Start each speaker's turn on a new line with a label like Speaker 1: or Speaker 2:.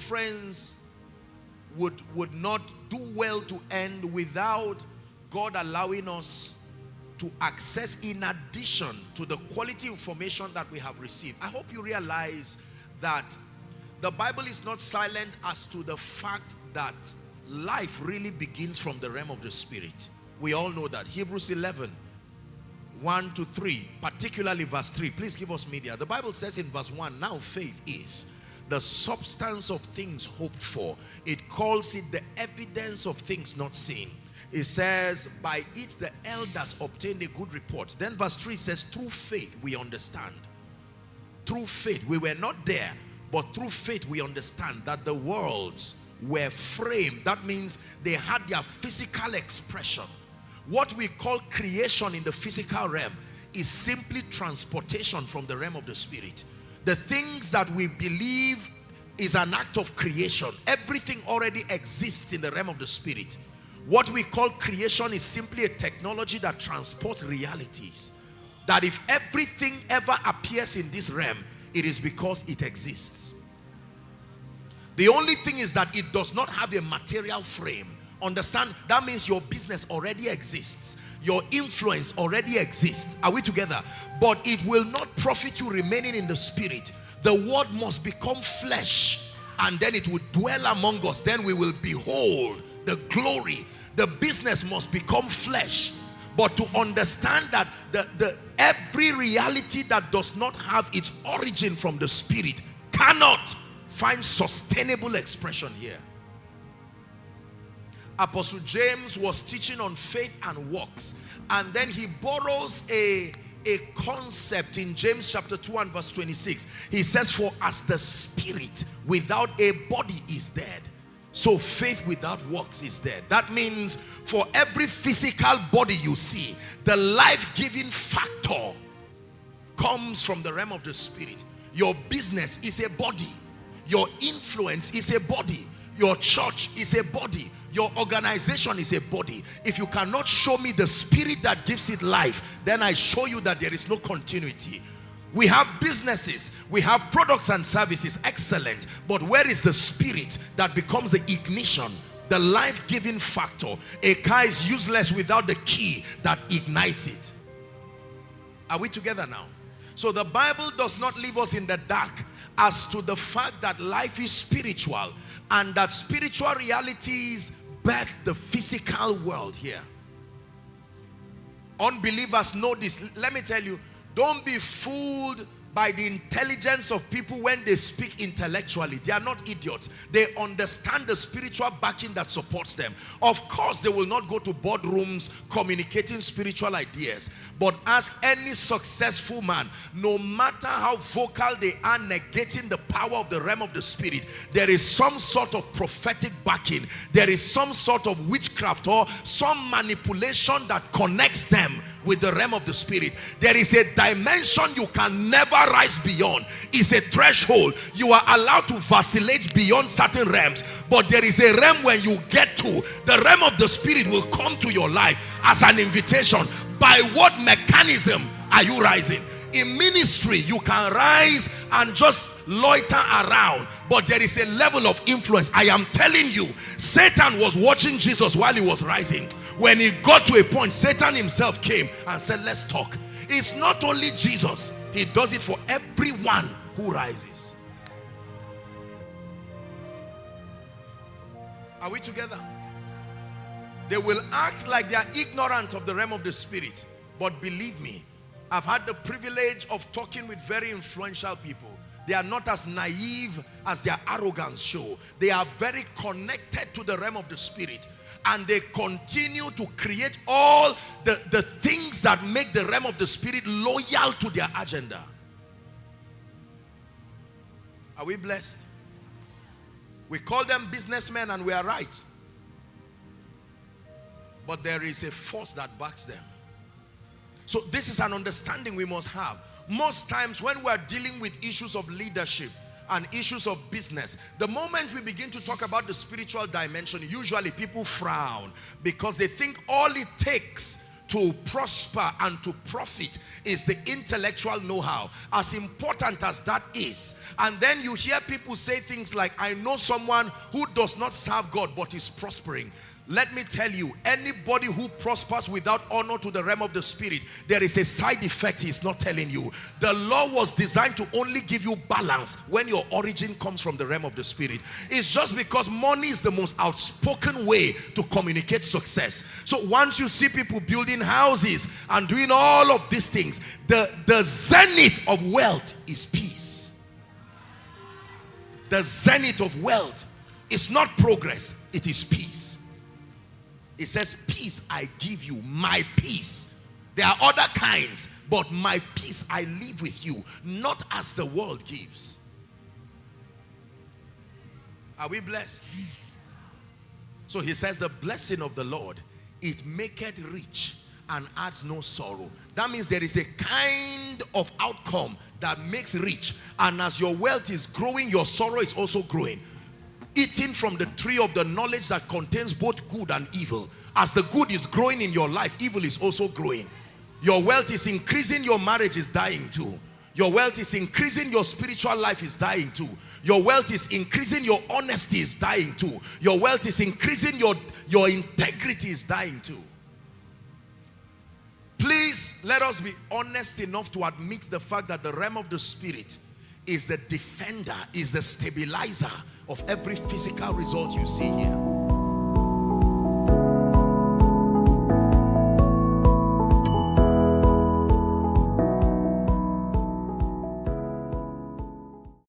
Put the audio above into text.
Speaker 1: conference would not do well to end without God allowing us to access, in addition to the quality information that we have received. I hope you realize that the Bible is not silent as to the fact that life really begins from the realm of the spirit. We all know that. Hebrews 11, 1 to 3, particularly verse 3. Please give us media. The Bible says in verse 1, now faith is the substance of things hoped for. It calls it the evidence of things not seen. It says, by it the elders obtained a good report. Then verse 3 says, through faith we understand. Through faith, we were not there, but through faith we understand that the worlds were framed. That means they had their physical expression. What we call creation in the physical realm is simply transportation from the realm of the spirit. The things that we believe is an act of creation, everything already exists in the realm of the spirit. What we call creation is simply a technology that transports realities. That if everything ever appears in this realm, it is because it exists. The only thing is that it does not have a material frame. Understand? That means your business already exists. Your influence already exists. Are we together? But it will not profit you remaining in the spirit. The word must become flesh, and then it will dwell among us. Then we will behold the glory. The business must become flesh. But to understand that every reality that does not have its origin from the spirit cannot find sustainable expression here. Apostle James was teaching on faith and works, and then he borrows a concept in James chapter 2 and verse 26. He says, for as the spirit without a body is dead, so faith without works is dead. That means for every physical body you see, the life-giving factor comes from the realm of the spirit. Your business is a body. Your influence is a body. Your church is a body. Your organization is a body. If you cannot show me the spirit that gives it life, then I show you that there is no continuity. We have businesses, we have products and services, excellent. But where is the spirit that becomes the ignition, the life-giving factor? A car is useless without the key that ignites it. Are we together now? So the Bible does not leave us in the dark as to the fact that life is spiritual, and that spiritual realities birth the physical world here. Unbelievers know this. Let me tell you, don't be fooled by the intelligence of people when they speak intellectually. They are not idiots. They understand the spiritual backing that supports them. Of course, they will not go to boardrooms communicating spiritual ideas. But ask any successful man, no matter how vocal they are negating the power of the realm of the spirit, there is some sort of prophetic backing. There is some sort of witchcraft or some manipulation that connects them with the realm of the spirit. There is a dimension you can never rise beyond. It's a threshold. You are allowed to vacillate beyond certain realms, but there is a realm when you get to, the realm of the spirit will come to your life as an invitation. By what mechanism are you rising? In ministry, you can rise and just loiter around, but there is a level of influence. I am telling you, Satan was watching Jesus while he was rising. When he got to a point, Satan himself came and said, let's talk. It's not only Jesus. He does it for everyone who rises. Are we together? They will act like they are ignorant of the realm of the spirit. But believe me, I've had the privilege of talking with very influential people. They are not as naive as their arrogance show. They are very connected to the realm of the spirit. And they continue to create all the things that make the realm of the spirit loyal to their agenda. Are we blessed? We call them businessmen and we are right. But there is a force that backs them. So this is an understanding we must have. Most times when we are dealing with issues of leadership and issues of business, the moment we begin to talk about the spiritual dimension, usually people frown because they think all it takes to prosper and to profit is the intellectual know-how. As important as that is, and then you hear people say things like, I know someone who does not serve God but is prospering. Let me tell you, anybody who prospers without honor to the realm of the spirit, there is a side effect he's not telling you. The law was designed to only give you balance when your origin comes from the realm of the spirit. It's just because money is the most outspoken way to communicate success. So once you see people building houses and doing all of these things, the zenith of wealth is peace. The zenith of wealth is not progress, it is peace. It says, peace I give you, my peace. There are other kinds, but my peace I live with you, not as the world gives. Are we blessed? So he says, the blessing of the Lord, it maketh rich and adds no sorrow. That means there is a kind of outcome that makes rich, and as your wealth is growing, your sorrow is also growing. Eating from the tree of the knowledge that contains both good and evil. As the good is growing in your life, evil is also growing. Your wealth is increasing, your marriage is dying too. Your wealth is increasing, your spiritual life is dying too. Your wealth is increasing, your honesty is dying too. Your wealth is increasing, your integrity is dying too. Please let us be honest enough to admit the fact that the realm of the spirit is the defender, is the stabilizer of every physical result you see here.